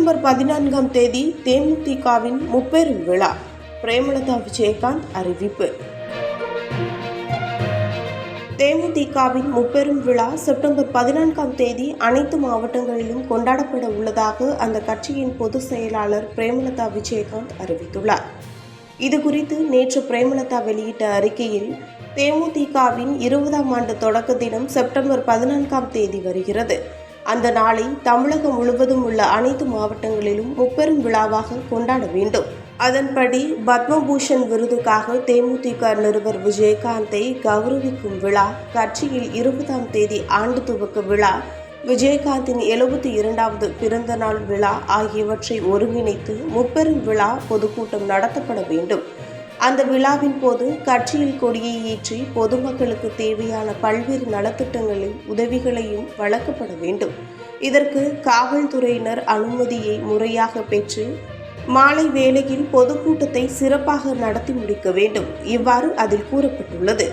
September 14ஆம் தேதி தேமுதிகவின் முப்பெரும் விழா. பிரேமலதா விஜயகாந்த் அறிவிப்பு. தேமுதிகவின் முப்பெரும் விழா செப்டம்பர் 14ஆம் தேதி அனைத்து மாவட்டங்களிலும் கொண்டாடப்பட உள்ளதாக அந்த கட்சியின் பொதுச் செயலாளர் பிரேமலதா விஜயகாந்த் அறிவித்துள்ளார். இதுகுறித்து நேற்று பிரேமலதா வெளியிட்ட அறிக்கையில், தேமுதிகவின் 20ஆம் ஆண்டு தொடக்க தினம் செப்டம்பர் 14ஆம் தேதி வருகிறது. அந்த நாளை தமிழகம் முழுவதும் உள்ள அனைத்து மாவட்டங்களிலும் முப்பெரும் விழாவாக கொண்டாட வேண்டும். அதன்படி பத்மபூஷன் விருதுக்காக தேமுதிக நிறுவனர் விஜயகாந்தை கௌரவிக்கும் விழா, கட்சியில் 20ஆம் தேதி ஆண்டு துவக்க விழா, விஜயகாந்தின் 72வது பிறந்த நாள் விழா ஆகியவற்றை ஒருங்கிணைத்து முப்பெரும் விழா பொதுக்கூட்டம் நடத்தப்பட வேண்டும். அந்த விழாவின் போது கட்சியில் கொடியை ஏற்றி பொதுமக்களுக்கு தேவையான பல்வேறு நலத்திட்டங்களின் உதவிகளையும் வழங்கப்பட வேண்டும். இதற்கு காவல்துறையினர் அனுமதியை முறையாக பெற்று மாலை வேளையில் பொதுக்கூட்டத்தை சிறப்பாக நடத்தி முடிக்க வேண்டும். இவ்வாறு அதில் கூறப்பட்டுள்ளது.